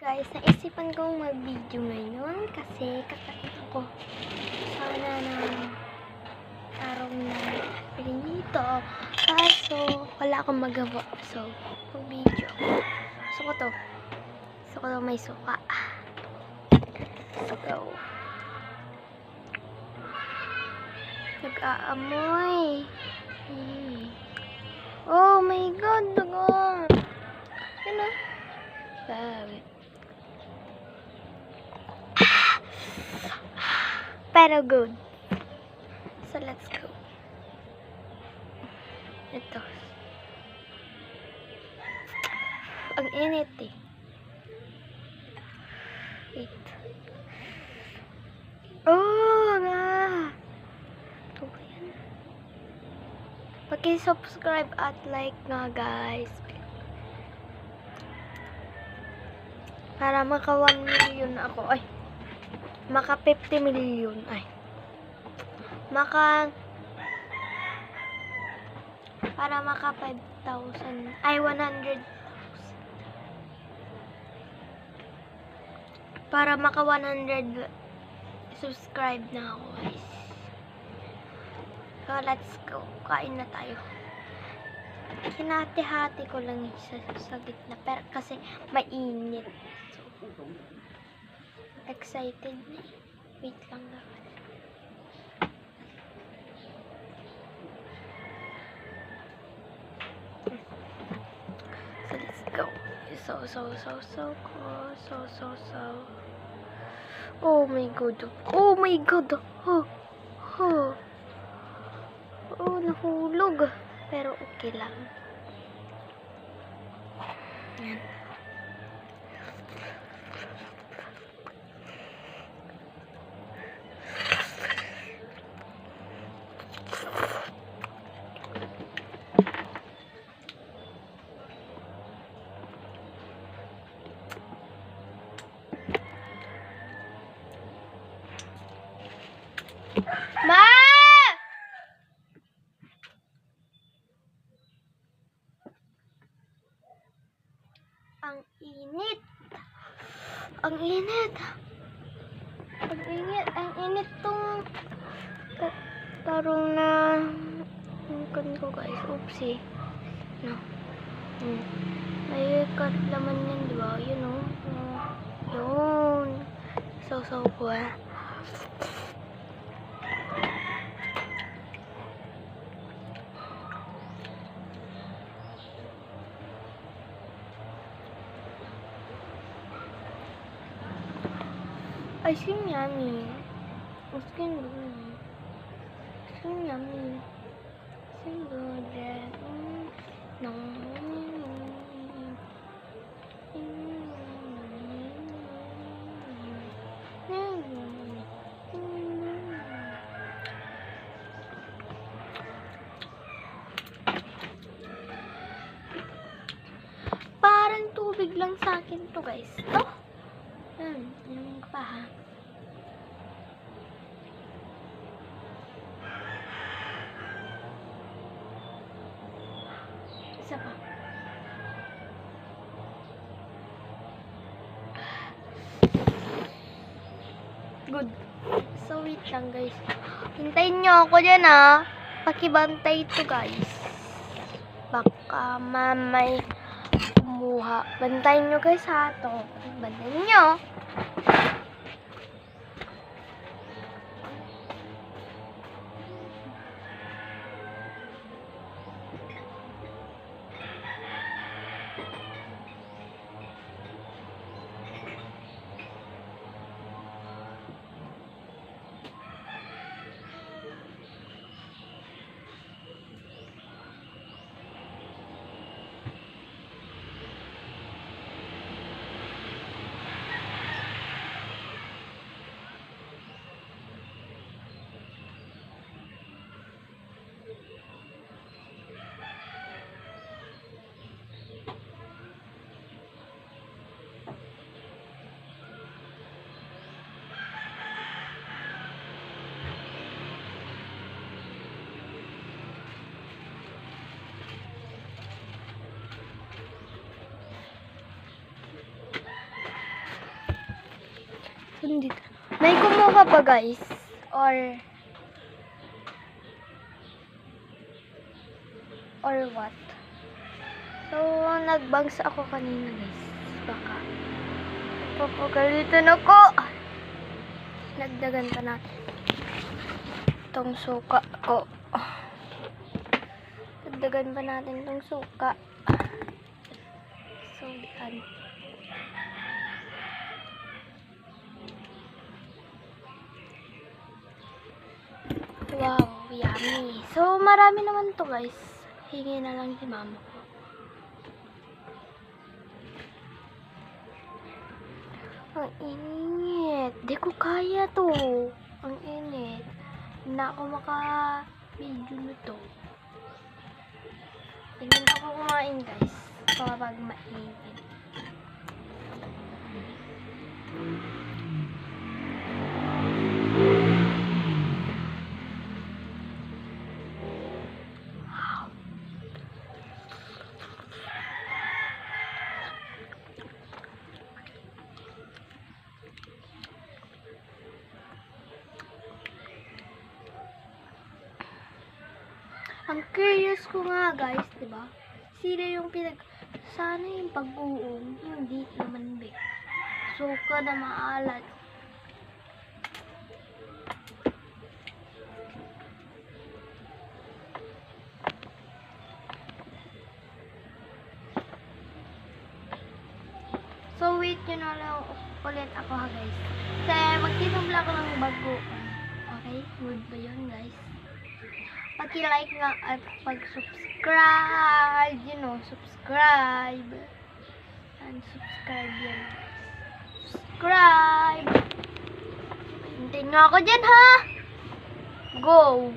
Guys, naisipan kong mag-video ngayon kasi kakain ako sana ng araw na pinito. Kaso, wala akong magawa. So, mag-video ako. Gusto ko to. Gusto ko may suka. Let's go. Nag-aamoy. Oh my God, dugo. Yun o. Bakit? Pero good. So, let's go. Ito. Ang init eh. Wait. Oh, nga. Ito ba yan? Paki-subscribe at like nga, guys. Para maka 1 million ako. Ay. Maka 50 million. Ay. Para maka 5,000. Ay, 100,000. Para maka 100 subscribe na ako, guys. So, let's go. Kain na tayo. Hinati-hati ko lang sa gitna. Pero kasi mainit. So, excited na. Wait lang naman. So, let's go. Oh my God. Oh my God. Oh, nahulog. Pero okay lang. Yan. Ma! Ang init. Ang init. Ang init tong tarong na kan ko, guys. Oopsie. No. May cut naman yan, di ba? Yun, oh. Yun. So ko, Ice cream yummy. Ice cream good. Ice cream yummy. Ice cream good. No. Parang tubig lang sa akin to, guys. No? Yung pa, ha? Isa pa. Good. So, wait lang, guys. Hintayin nyo ako dyan, ha? Pakibantay ito, guys. Baka mamay kumuha. Bantayin nyo, guys, ha? Ito. Bantayin nyo. Sundit. May kumuha pa guys. Or what? So, nagbangs ako kanina guys. Baka papagalitan ako. Nagdagan pa natin itong suka ko. Dagdagan pa natin itong suka. So, yan. Wow, yummy. So, marami naman to guys. Hingi na lang si mama ko. Ang init. Di ko kaya to. Ang init. Hindi na ako maka-video na to. Tingnan ako kumain guys. Kapag mainit. Ang curious ko nga guys, diba? Sila yung sana yung pag-uong, hindi naman be. Suka na maalat. So wait nyo na lang ulit ako ha guys. Kasi magtitimpla ko ng bagoong. Okay? Good ba yun guys? Paki-like nga at pag-subscribe, subscribe. And subscribe yan. Subscribe. Hintayin nga ako dyan, ha? Go.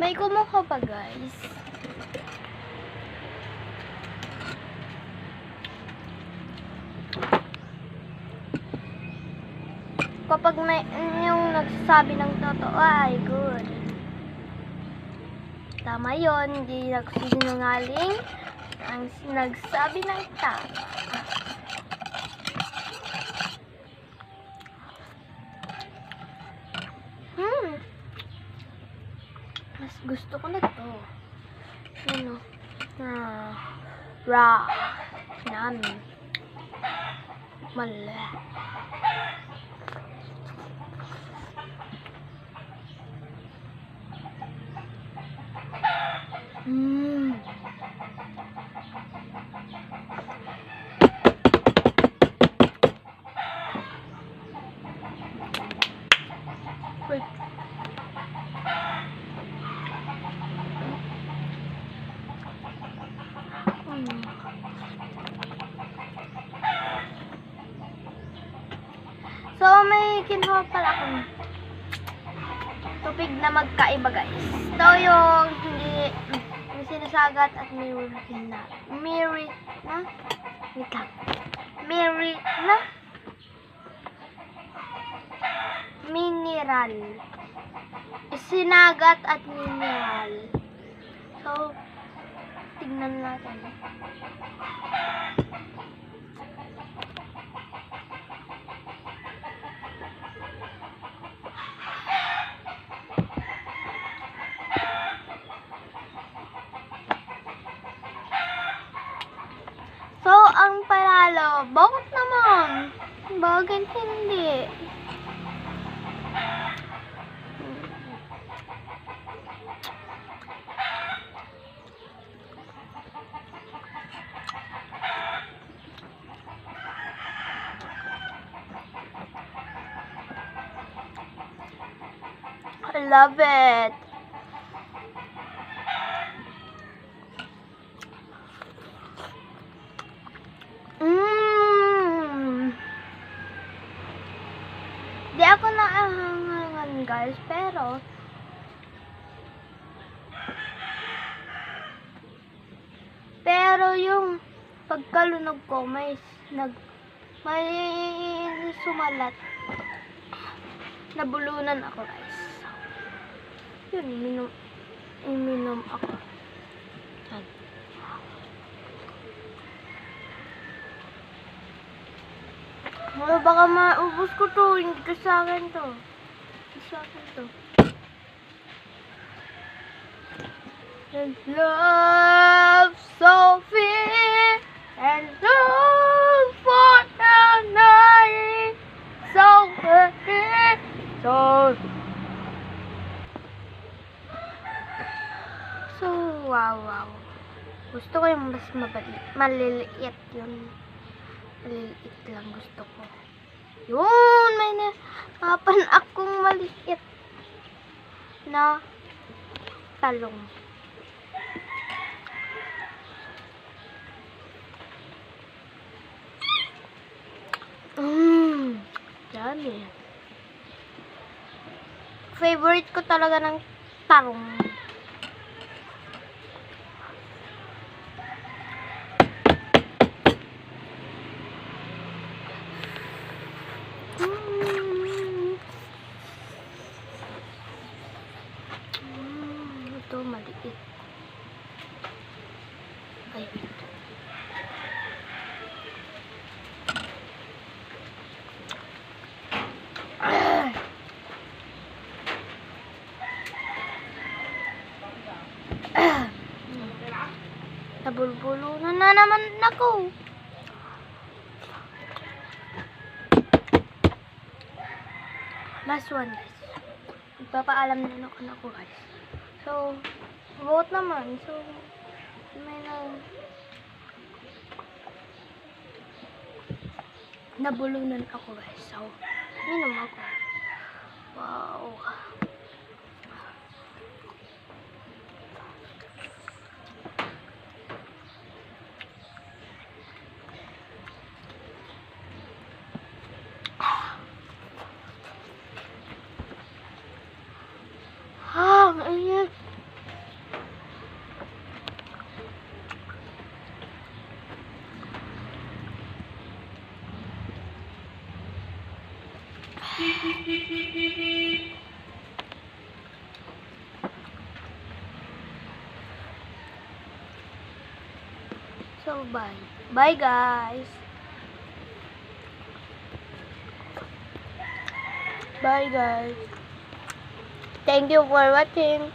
May kumuha pa guys. Kapag may yung nagsasabi ng totoo ay good. Tama yun, hindi nagsisinungaling ang nagsabi ng tama. Mas gusto ko na to. Ano? Raw. Namin. Mala. Wait. So, may kinuha pala akong tubig na magkaiba guys. Ito yung hindi may sinasagat at may mineral. Sinagat at mineral. So, tignan natin. So, ang panalo, bakit naman? Bakit hindi? I love it. Di ako naahangan guys, pero yung pagkalunog ko may sumalat. Nabulunan ako guys. Yun, iminom ako. Yan. Baka maubos ko to. Hindi ka sa akin to. Hindi sa akin to. And love Sophie and love for the night so pretty. So wow. Gusto ko yung mas maliliit yun. Maliliit lang gusto ko. Yun, may napan akong maliit na talong. Dami. Favorite ko talaga ng tarong. Ito maliit. Ay, wait. Nabulbulo na naman ako. Last one guys. Magpapaalam na ako guys. So, vote naman. So, may nabulunan ako guys. So, minom ako. Wow. Ayan. So, bye. Bye, guys. Bye, guys. Thank you for watching.